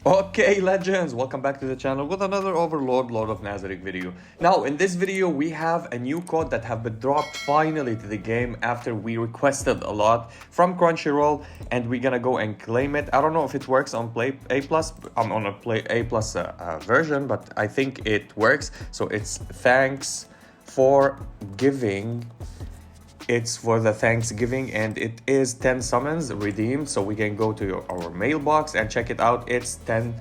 Okay, legends, welcome back to the channel with another Overlord Lord of Nazarick video. Now, in this video, we have a new code that have been dropped finally to the game after we requested a lot from Crunchyroll, and we're gonna go and claim it. I don't know if it works on Play A+, I'm on a Play A+ version, but I think it works. So it's thanks for giving. It's for the Thanksgiving, and it is 10 summons redeemed, so we can go to our mailbox and check it out. It's 10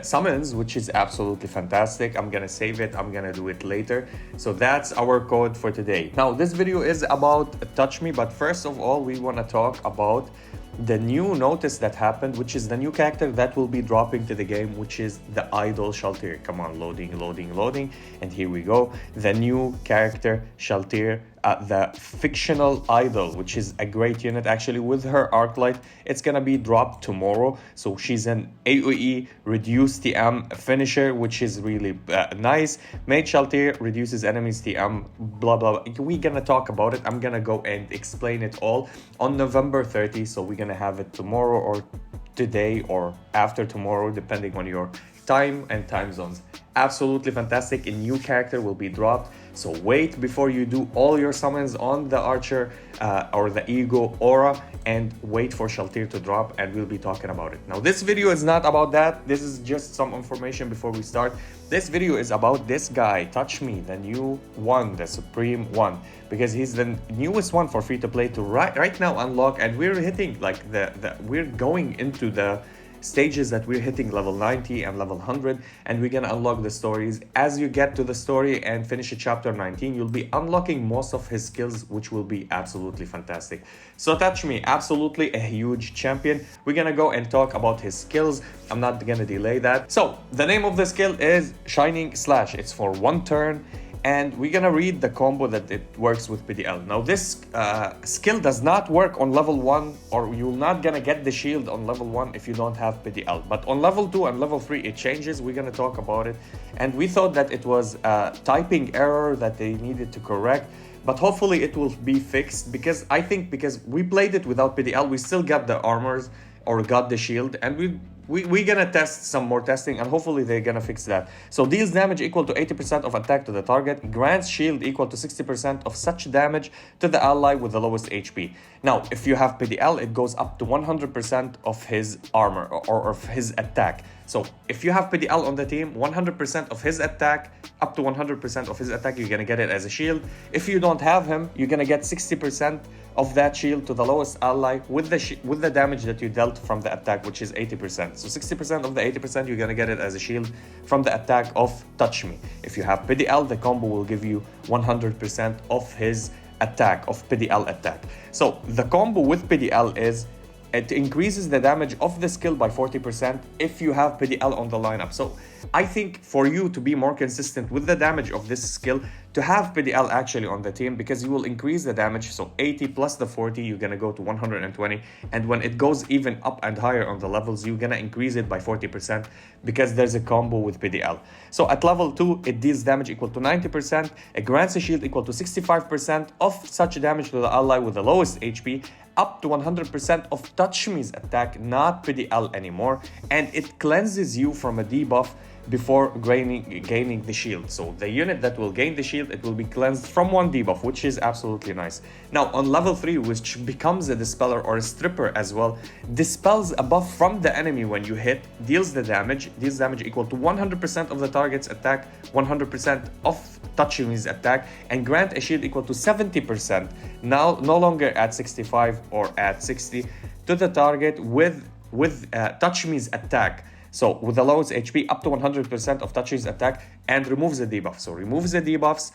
summons, which is absolutely fantastic. I'm gonna save it, I'm gonna do it later. So that's our code for today. Now, this video is about Touch Me, but first of all, we wanna talk about the new notice that happened, which is the new character that will be dropping to the game, which is the idol Shaltir. Come on, loading, and here we go. The new character Shaltir, the fictional idol, which is a great unit actually. With her Arclight, it's gonna be dropped tomorrow. So she's an AoE reduced TM finisher, which is really nice. Mage Shaltir reduces enemies TM, blah blah. We're gonna talk about it. I'm gonna go and explain it all on November 30. So we're gonna have it tomorrow or today or after tomorrow, depending on your time and time zones. Absolutely fantastic. A new character will be dropped, so wait before you do all your summons on the Archer or the Ego Aura, and wait for Shaltir to drop, and we'll be talking about it. Now, this video is not about that. This is just some information before we start. This video is about this guy, Touch Me, the new one, the Supreme one, because he's the newest one for free to play to right now unlock, and we're hitting like we're going into the stages that we're hitting level 90 and level 100, and we're gonna unlock the stories. As you get to the story and finish chapter 19, you'll be unlocking most of his skills, which will be absolutely fantastic. So Touch Me, absolutely a huge champion. We're gonna go and talk about his skills. I'm not gonna delay that. So the name of the skill is Shining Slash. It's for 1 turn, and we're gonna read the combo that it works with PDL. Now, this skill does not work on level 1, or you're not gonna get the shield on level 1 if you don't have PDL. But on level 2 and level 3, it changes. We're gonna talk about it. And we thought that it was a typing error that they needed to correct, but hopefully it will be fixed, because I think because we played it without PDL, we still got the armors or got the shield, and we're gonna test some more testing, and hopefully they're gonna fix that. So deals damage equal to 80% of attack to the target, grants shield equal to 60% of such damage to the ally with the lowest HP. Now, if you have PDL, it goes up to 100% of his armor or of his attack. So if you have PDL on the team, 100% of his attack, up to 100% of his attack, you're gonna get it as a shield. If you don't have him, you're gonna get 60% of that shield to the lowest ally with the damage that you dealt from the attack, which is 80%. So 60% of the 80%, you're gonna get it as a shield from the attack of Touch Me. If you have PDL, the combo will give you 100% of his attack, of PDL attack. So the combo with PDL is it increases the damage of the skill by 40% if you have PDL on the lineup. So I think for you to be more consistent with the damage of this skill, to have PDL actually on the team, because you will increase the damage. So 80 plus the 40, you're gonna go to 120. And when it goes even up and higher on the levels, you're gonna increase it by 40% because there's a combo with PDL. So at level 2, it deals damage equal to 90%. It grants a shield equal to 65% of such damage to the ally with the lowest HP, up to 100% of Touch Me's attack, not PDL anymore, and it cleanses you from a debuff before gaining the shield. So the unit that will gain the shield, it will be cleansed from 1 debuff, which is absolutely nice. Now on level 3, which becomes a dispeller or a stripper as well, dispels a buff from the enemy when you hit, deals damage equal to 100% of the target's attack, 100% of Touch Me's attack, and grant a shield equal to 70%, now no longer at 65 or at 60, to the target with Touch Me's attack. So with the lowest HP, up to 100% of Touch Me's attack, and removes the debuff. So removes the debuffs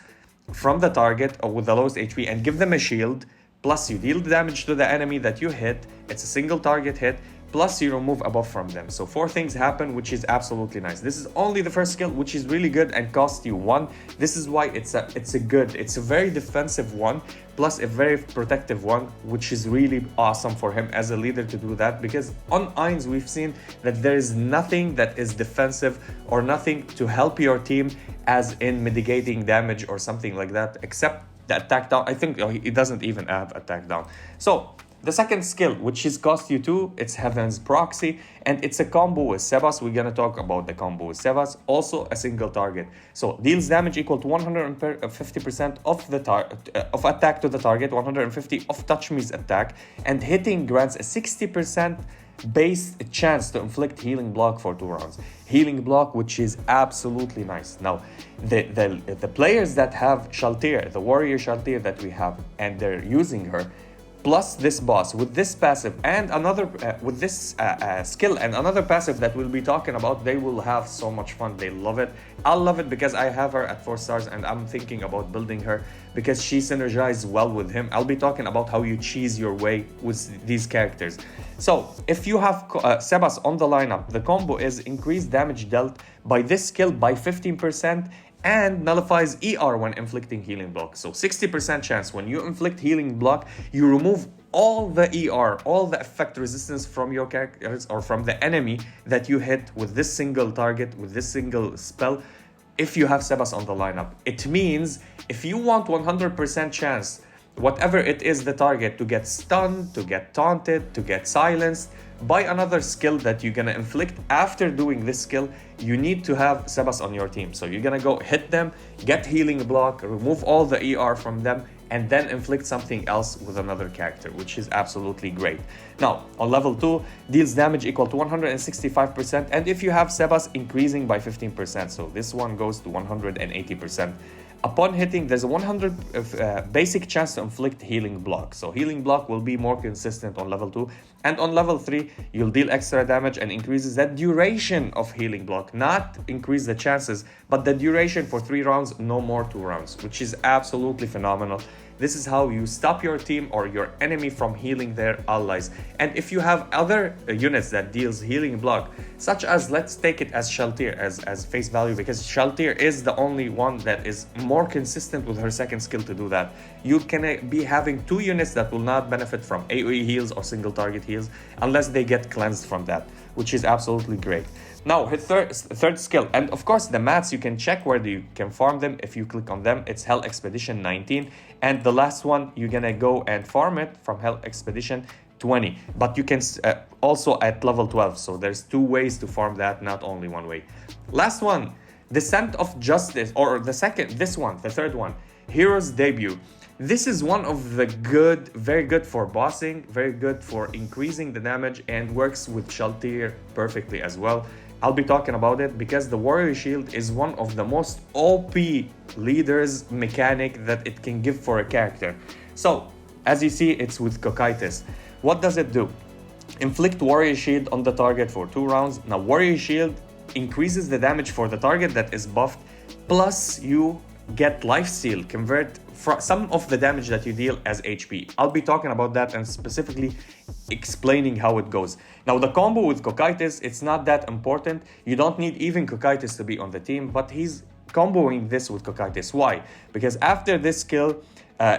from the target or with the lowest HP and give them a shield, plus you deal damage to the enemy that you hit. It's a single target hit, plus you remove a buff from them. So 4 things happen, which is absolutely nice. This is only the first skill, which is really good and costs you 1. This is why it's a very defensive one, plus a very protective one, which is really awesome for him as a leader to do that, because on Ainz we've seen that there is nothing that is defensive or nothing to help your team as in mitigating damage or something like that, except the attack down. I think he doesn't even have attack down. So The second skill, which is cost you 2, it's Heaven's Proxy, and it's a combo with Sebas. We're gonna talk about the combo with Sebas. Also a single target. So deals damage equal to 150% of attack to the target, 150 of Touch Me's attack, and hitting grants a 60% base chance to inflict healing block for 2 rounds. Healing block, which is absolutely nice. Now, the players that have Shaltir, the warrior Shaltir that we have, and they're using her, plus this boss with this passive and another with this skill and another passive that we'll be talking about, they will have so much fun. They love it. I'll love it because I have her at 4 stars and I'm thinking about building her because she synergizes well with him. I'll be talking about how you cheese your way with these characters. So if you have Sebas on the lineup, the combo is increased damage dealt by this skill by 15% and nullifies ER when inflicting healing block. So 60% chance when you inflict healing block, you remove all the ER, all the effect resistance from your characters or from the enemy that you hit with this single target, with this single spell, if you have Sebas on the lineup. It means if you want 100% chance, whatever it is the target, to get stunned, to get taunted, to get silenced by another skill that you're gonna inflict after doing this skill, you need to have Sebas on your team. So you're gonna go hit them, get healing block, remove all the ER from them, and then inflict something else with another character, which is absolutely great. Now, on level 2, deals damage equal to 165%, and if you have Sebas, increasing by 15%. So this one goes to 180%. Upon hitting, there's a 100 basic chance to inflict healing block. So healing block will be more consistent on level 2. And on level 3, you'll deal extra damage and increases the duration of healing block. Not increase the chances, but the duration for 3 rounds, no more 2 rounds, which is absolutely phenomenal. This is how you stop your team or your enemy from healing their allies. And if you have other units that deals healing block, such as, let's take it as Shaltir as face value, because Shaltir is the only one that is more consistent with her second skill to do that. You can be having 2 units that will not benefit from AoE heals or single target heals unless they get cleansed from that, which is absolutely great. Now, her third skill, and of course the mats, you can check where you can farm them if you click on them. It's Hell Expedition 19, and the last one, you're gonna go and farm it from Hell Expedition 20, but you can also at level 12, so there's 2 ways to farm that, not only 1 way. Last one, Descent of Justice, or the third one, Hero's Debut. This is one of the good, very good for bossing, very good for increasing the damage, and works with Shaltir perfectly as well. I'll be talking about it because the Warrior Shield is one of the most OP leaders mechanic that it can give for a character. So, as you see, it's with Cocytus. What does it do? Inflict Warrior Shield on the target for 2 rounds. Now, Warrior Shield increases the damage for the target that is buffed, plus you get Lifesteal, convert some of the damage that you deal as HP. I'll be talking about that and specifically explaining how it goes. Now, the combo with Cocytus, it's not that important. You don't need even Cocytus to be on the team, but he's comboing this with Cocytus. Why? Because after this skill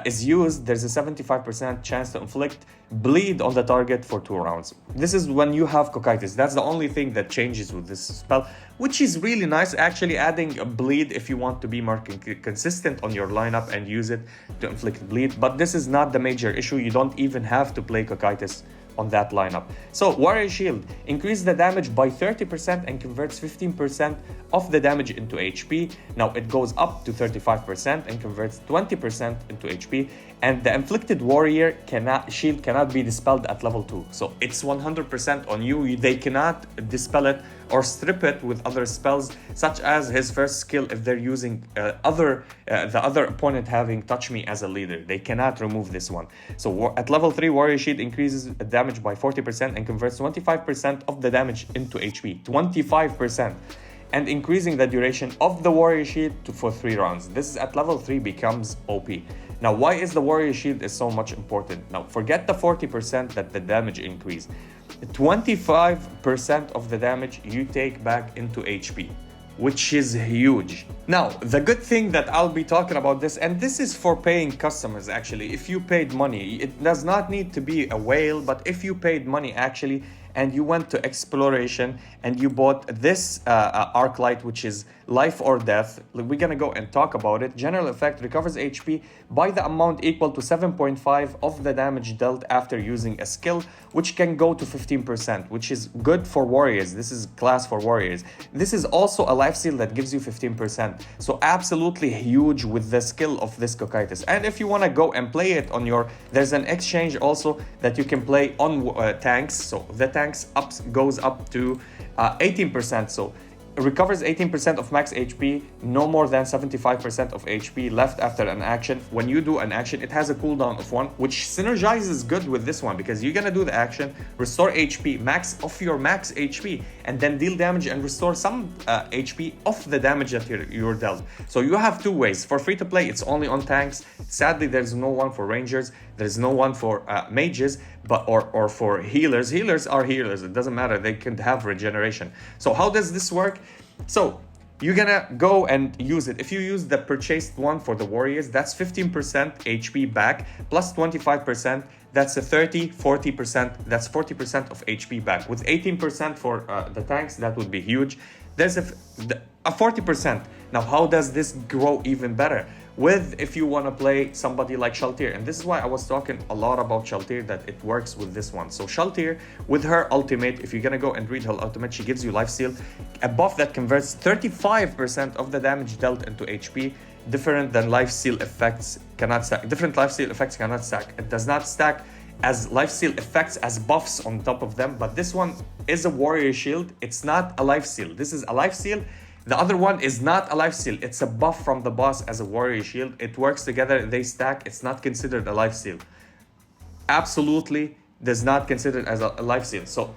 is used, there's a 75% chance to inflict bleed on the target for 2 rounds. This is when you have Cocytus. That's the only thing that changes with this spell, which is really nice, actually adding a bleed if you want to be more consistent on your lineup and use it to inflict bleed. But this is not the major issue. You don't even have to play Cocytus on that lineup. So Warrior Shield, increase the damage by 30% and converts 15% of the damage into HP. Now it goes up to 35% and converts 20% into HP. And the inflicted warrior shield cannot be dispelled at level 2. So it's 100% on you. They cannot dispel it or strip it with other spells, such as his first skill if they're using the other opponent having Touch Me as a leader. They cannot remove this one. So at level 3, Warrior Shield increases damage by 40% and converts 25% of the damage into HP. 25%. And increasing the duration of the Warrior Shield for 3 rounds. This is at level 3 becomes OP. Now, why is the Warrior Shield is so much important? Now, forget the 40% that the damage increase. 25% of the damage you take back into HP, which is huge. Now, the good thing that I'll be talking about this, and this is for paying customers actually, if you paid money, it does not need to be a whale, but if you paid money actually, and you went to exploration and you bought this arc light, which is life or death. We're gonna go and talk about it. General effect: recovers HP by the amount equal to 7.5 of the damage dealt after using a skill, which can go to 15%, which is good for warriors. This is class for warriors. This is also a life steal that gives you 15%. So absolutely huge with the skill of this Cocytus. And if you want to go and play it on your, there's an exchange also that you can play on tanks. So the tanks goes up to 18%. So recovers 18% of max HP, no more than 75% of HP left after an action. When you do an action, it has a cooldown of 1, which synergizes good with this one, because you're gonna do the action, restore HP, max of your max HP, and then deal damage and restore some HP of the damage that you're dealt. So you have two ways. For free to play, it's only on tanks. Sadly, there's no one for rangers. There's no one for mages, or for healers. Healers are healers. It doesn't matter. They can have regeneration. So how does this work? So you're gonna go and use it. If you use the purchased one for the warriors, that's 15% HP back plus 25%. That's a 40%. That's 40% of HP back. With 18% for the tanks, that would be huge. There's a 40%. Now, how does this grow even better? If you want to play somebody like Shaltir, and this is why I was talking a lot about Shaltir, that it works with this one. So Shaltir, with her ultimate, if you're gonna go and read her ultimate, she gives you lifesteal, a buff that converts 35% of the damage dealt into HP, different than lifesteal effects cannot stack. Different lifesteal effects cannot stack. It does not stack as lifesteal effects as buffs on top of them, but this one is a warrior shield. It's not a lifesteal. This is a lifesteal. The other one is not a lifesteal. It's a buff from the boss as a warrior shield. It works together, they stack. It's not considered a lifesteal. Absolutely does not consider it as a lifesteal. So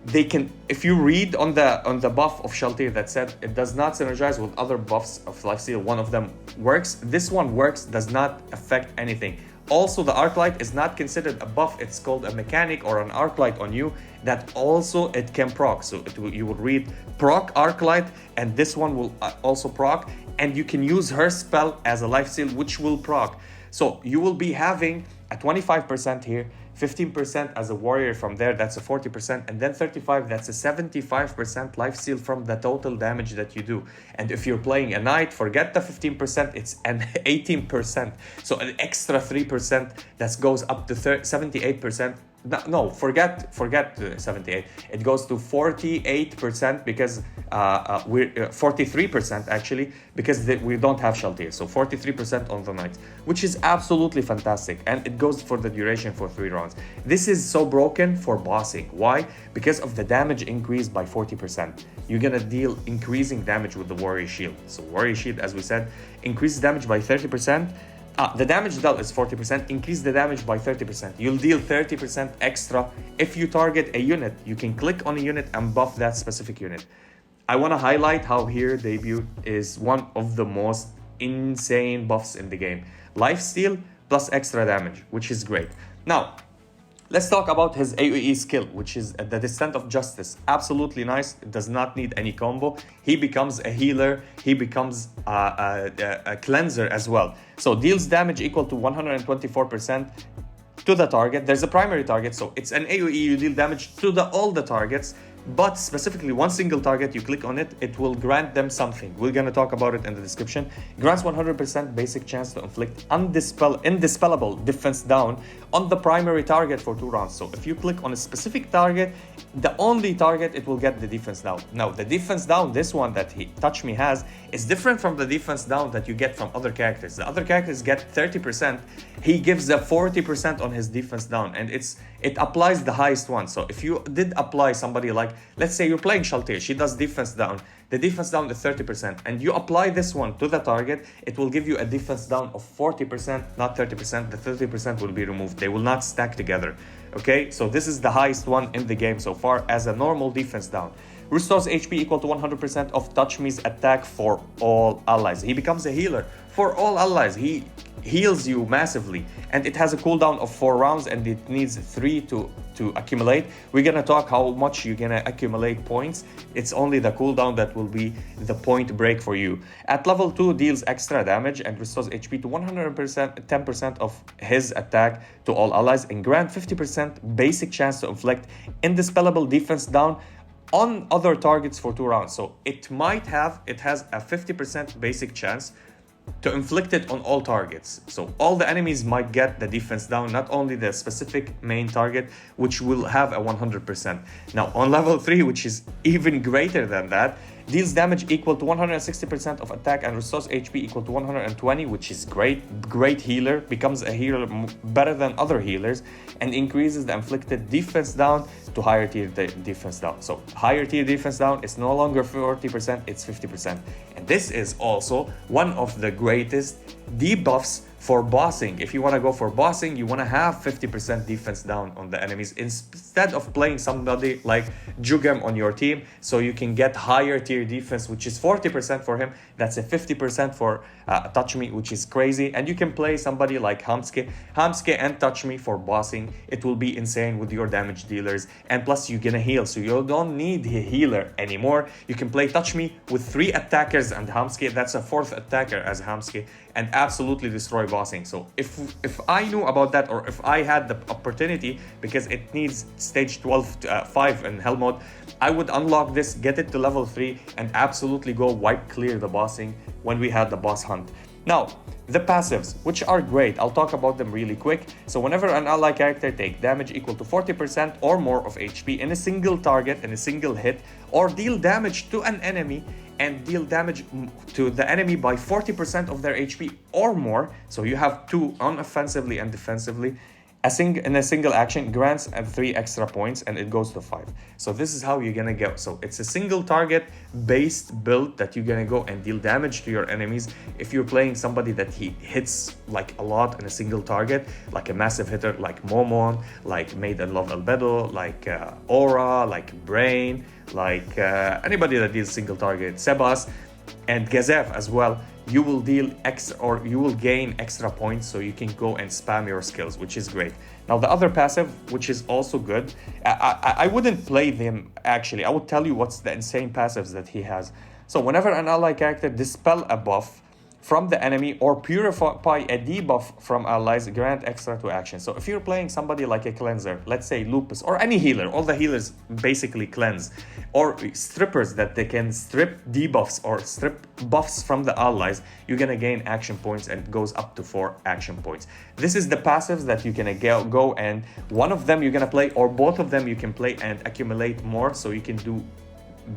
they can, if you read on the buff of Shaltir that said it does not synergize with other buffs of lifesteal, one of them works. This one works, does not affect anything. Also, the arc light is not considered a buff. It's called a mechanic or an arc light on you that also it can proc. So you will read proc arc light, and this one will also proc, and you can use her spell as a lifesteal, which will proc. So you will be having a 25% here, 15% as a warrior from there, that's a 40%, and then 35, that's a 75% lifesteal from the total damage that you do. And if you're playing a knight, forget the 15%, it's an 18%. So an extra 3% that goes up to 78%. No, forget 78. It goes to 48% because we're 43% actually, because we don't have Shaltir. So 43% on the knights, which is absolutely fantastic, and it goes for the duration for 3 rounds. This is so broken for bossing. Why? Because of the damage increase by 40%. You're gonna deal increasing damage with the warrior shield. So warrior shield, as we said, increases damage by 30%. The damage dealt is 40%, increase the damage by 30%. You'll deal 30% extra. If you target a unit, you can click on a unit and buff that specific unit. I want to highlight how here debut is one of the most insane buffs in the game. Lifesteal plus extra damage, which is great. Now, let's talk about his AoE skill, which is the Descent of Justice. Absolutely nice. It does not need any combo. He becomes a healer. He becomes a cleanser as well. So deals damage equal to 124% to the target. There's a primary target, so it's an AoE. You deal damage to all the targets, but specifically one single target, you click on it, it will grant them something. We're going to talk about it in the description. Grants 100% basic chance to inflict indispellable defense down on the primary target for 2 rounds. So if you click on a specific target, the only target, it will get the defense down. Now, the defense down, this one that Touch Me has, is different from the defense down that you get from other characters. The other characters get 30%. He gives a 40% on his defense down, and it applies the highest one. So if you did apply somebody like, let's say you're playing Shaltir, she does defense down. The defense down is 30%, and you apply this one to the target, it will give you a defense down of 40%, not 30%. The 30% will be removed. They will not stack together. Okay, so this is the highest one in the game so far as a normal defense down. Restores HP equal to 100% of Touch Me's attack for all allies. He becomes a healer for all allies. He heals you massively, and it has a cooldown of 4 rounds, and it needs 3 to accumulate. We're gonna talk how much you're gonna accumulate points. It's only the cooldown that will be the point break for you. At level 2, deals extra damage and restores HP to 100%, 10% of his attack to all allies, and grant 50% basic chance to inflict indispellable defense down on other targets for 2 rounds. So it has a 50% basic chance to inflict it on all targets. So all the enemies might get the defense down, not only the specific main target, which will have a 100%. Now on level 3, which is even greater than that, deals damage equal to 160% of attack and restores HP equal to 120, which is great healer, becomes a healer better than other healers, and increases the inflicted defense down to higher tier defense down. So higher tier defense down is no longer 40%, it's 50%. And this is also one of the greatest debuffs for bossing. If you want to go for bossing, you want to have 50% defense down on the enemies instead of playing somebody like Jugem on your team, so you can get higher tier defense, which is 40% for him. That's a 50% for Touch Me, which is crazy. And you can play somebody like Hamsuke and Touch Me for bossing. It will be insane with your damage dealers, and plus you're gonna heal, so you don't need a healer anymore. You can play Touch Me with 3 attackers and Hamsuke. That's a 4th attacker as Hamsuke, and absolutely destroy bossing. So if I knew about that, or if I had the opportunity, because it needs stage 5 in hell mode, I would unlock this, get it to level 3, and absolutely go wipe clear the bossing when we had the boss hunt. Now, the passives, which are great, I'll talk about them really quick. So whenever an ally character takes damage equal to 40% or more of HP in a single target, in a single hit, or deal damage to an enemy, and deal damage to the enemy by 40% of their HP or more, so you have 2 unoffensively and defensively, in a single action, grants 3 extra points, and it goes to 5. So this is how you're gonna go. So it's a single target based build that you're gonna go and deal damage to your enemies. If you're playing somebody that he hits like a lot in a single target, like a massive hitter like Momon, like Made in Love Albedo, like Aura, like Brain, like anybody that deals single target, Sebas, and Gazef as well, you will deal extra, or you will gain extra points, so you can go and spam your skills, which is great. Now the other passive, which is also good, I wouldn't play them actually. I would tell you what's the insane passives that he has. So whenever an ally character dispel a buff from the enemy or purify a debuff from allies, grant extra to action. So if you're playing somebody like a cleanser, let's say Lupus, or any healer, all the healers basically cleanse, or strippers that they can strip debuffs or strip buffs from the allies, you're gonna gain action points, and it goes up to 4 action points. This is the passives that you're gonna go and one of them you're gonna play, or both of them you can play and accumulate more, so you can do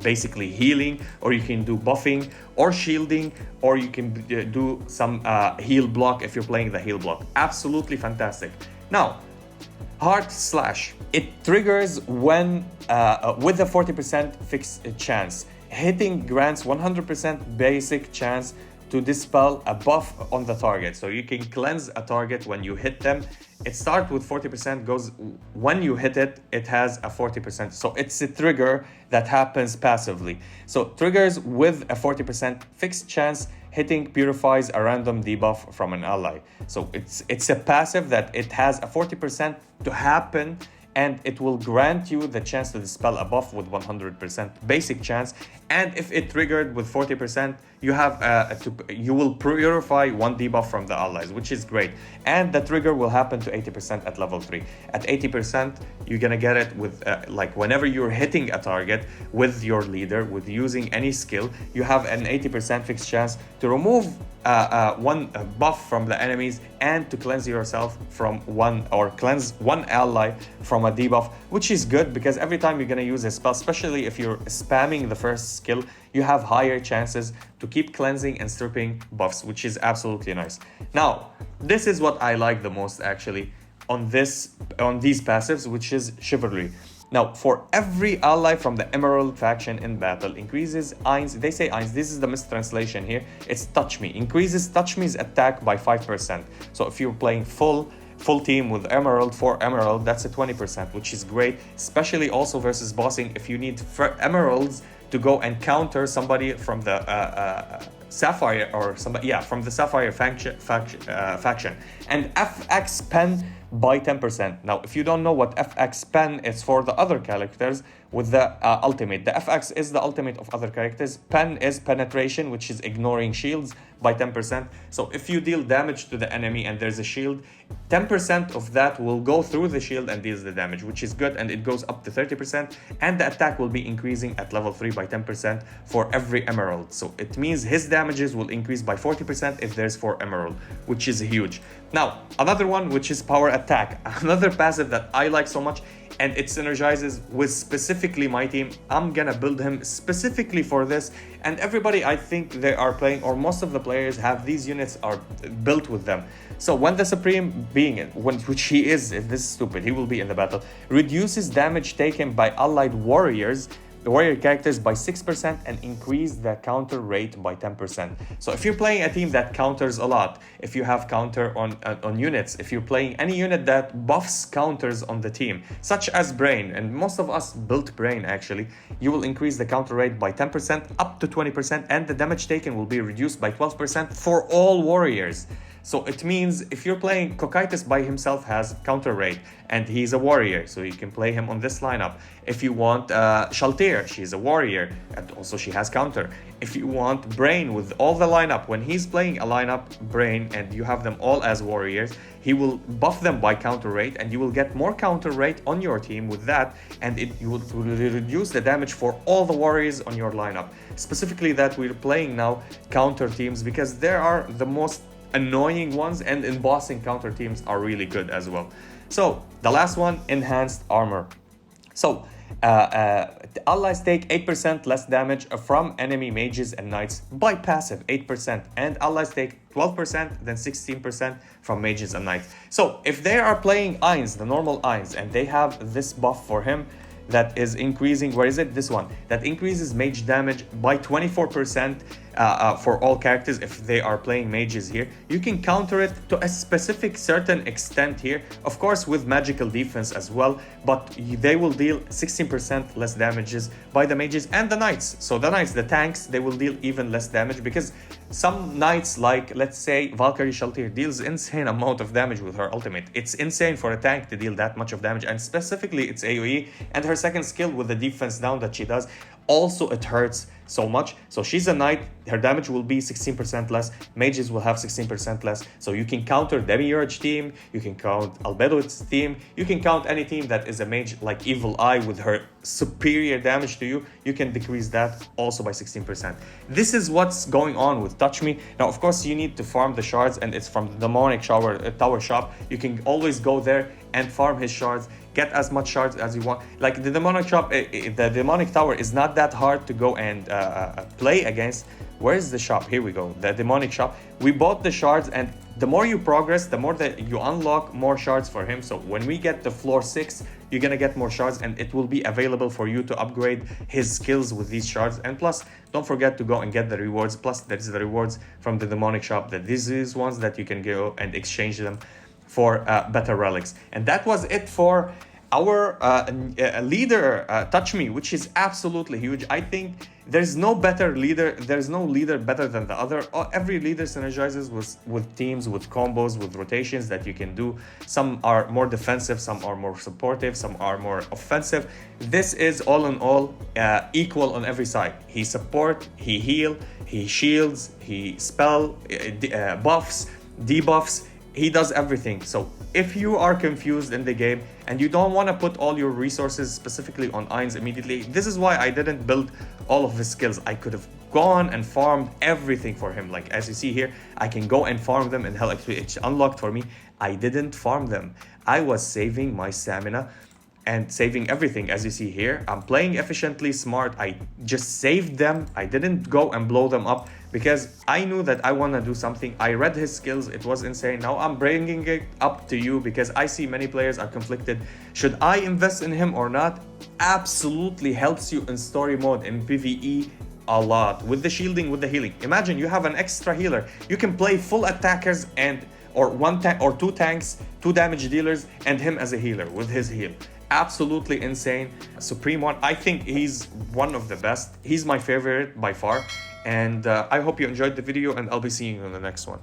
basically healing, or you can do buffing or shielding, or you can do some heal block if you're playing the heal block. Absolutely fantastic. Now, Heart Slash, it triggers when with a 40% fixed chance. Hitting grants 100% basic chance to dispel a buff on the target. So you can cleanse a target when you hit them. It starts with 40%, goes when you hit it, it has a 40%. So it's a trigger that happens passively. So triggers with a 40% fixed chance, hitting purifies a random debuff from an ally. So it's a passive that it has a 40% to happen, and it will grant you the chance to dispel a buff with 100% basic chance. And if it triggered with 40%, you have you will purify 1 debuff from the allies, which is great. And the trigger will happen to 80% at level 3. At 80%, you're gonna get it with like whenever you're hitting a target with your leader, with using any skill, you have an 80% fixed chance to remove 1 buff from the enemies, and to cleanse yourself from cleanse 1 ally from a debuff, which is good because every time you're gonna use a spell, especially if you're spamming the first skill, you have higher chances to keep cleansing and stripping buffs, which is absolutely nice. Now, this is what I like the most actually on these passives, which is Chivalry. Now, for every ally from the Emerald faction in battle, increases Eins, they say Eins, this is the mistranslation here, it's Touch Me, increases Touch Me's attack by 5%. So if you're playing full full team with Emerald, 4 Emerald, that's a 20%, which is great, especially also versus bossing if you need Emeralds to go and counter somebody from the Sapphire or somebody, yeah, from the Sapphire faction. And FX pen by 10%. Now, if you don't know what FX pen is for the other characters with the ultimate, the FX is the ultimate of other characters. Pen is penetration, which is ignoring shields by 10%. So if you deal damage to the enemy and there's a shield, 10% of that will go through the shield and deals the damage, which is good, and it goes up to 30%, and the attack will be increasing at level 3 by 10% for every emerald. So it means his damages will increase by 40% if there's 4 emerald, which is huge. Now, another one, which is power attack, another passive that I like so much, and it synergizes with specifically my team. I'm gonna build him specifically for this, and everybody I think they are playing, or most of the players have these units are built with them. So when the Supreme being, which he is, if this is stupid, he will be in the battle, reduces damage taken by allied warriors, the warrior characters, by 6% and increase the counter rate by 10%. So if you're playing a team that counters a lot, if you have counter on units, if you're playing any unit that buffs counters on the team, such as Brain, and most of us built Brain actually, you will increase the counter rate by 10% up to 20%, and the damage taken will be reduced by 12% for all warriors. So it means if you're playing Cocytus by himself has counter rate and he's a warrior, so you can play him on this lineup. If you want Shaltir, she's a warrior and also she has counter. If you want Brain with all the lineup, when he's playing a lineup Brain and you have them all as warriors, he will buff them by counter rate and you will get more counter rate on your team with that, and you will reduce the damage for all the warriors on your lineup. Specifically that we're playing now counter teams because there are the most annoying ones, and embossing counter teams are really good as well. So the last one, enhanced armor. So allies take 8% less damage from enemy mages and knights by passive, 8%, and allies take 12%, then 16% from mages and knights. So if they are playing Ainz, the normal Ainz, and they have this buff for him that is increasing, where is it? This one, that increases mage damage by 24% for all characters if they are playing mages here. You can counter it to a specific certain extent here, of course with magical defense as well, but they will deal 16% less damages by the mages and the knights. So the knights, the tanks, they will deal even less damage because some knights, like let's say Valkyrie Shaltir, deals insane amount of damage with her ultimate. It's insane for a tank to deal that much of damage, and specifically it's AoE, and her second skill with the defense down that she does, also it hurts so much. So she's a knight, her damage will be 16% less, mages will have 16% less. So you can counter Demiurge team, you can count Albedo's team, you can count any team that is a mage like Evil Eye with her superior damage to you, you can decrease that also by 16%. This is what's going on with Touch Me. Now of course you need to farm the shards, and it's from the demonic tower shop. You can always go there and farm his shards, get as much shards as you want. Like the demonic shop, the demonic tower is not that hard to go and play against. Where is the shop? Here we go, the demonic shop. We bought the shards, and the more you progress, the more that you unlock more shards for him. So when we get to floor 6, you're gonna get more shards, and it will be available for you to upgrade his skills with these shards. And plus, don't forget to go and get the rewards. Plus, there's the rewards from the demonic shop, that these is ones that you can go and exchange them for better relics. And that was it for our leader, Touch Me, which is absolutely huge. I think there's no better leader, there's no leader better than the other. Every leader synergizes with teams, with combos, with rotations that you can do. Some are more defensive, some are more supportive, some are more offensive. This is all in all equal on every side. He support, he heal, he shields, he spell, buffs, debuffs. He does everything. So if you are confused in the game and you don't want to put all your resources specifically on Ainz immediately, this is why I didn't build all of his skills. I could have gone and farmed everything for him. Like as you see here, I can go and farm them, and hell, actually it's unlocked for me. I didn't farm them. I was saving my stamina and saving everything. As you see here, I'm playing efficiently, smart. I just saved them. I didn't go and blow them up because I knew that I want to do something. I read his skills, it was insane. Now I'm bringing it up to you because I see many players are conflicted. Should I invest in him or not? Absolutely helps you in story mode, in PvE a lot, with the shielding, with the healing. Imagine you have an extra healer. You can play full attackers and or one tank or two tanks, two damage dealers, and him as a healer with his heal. Absolutely insane. Supreme One, I think he's one of the best. He's my favorite by far. And I hope you enjoyed the video, and I'll be seeing you in the next one.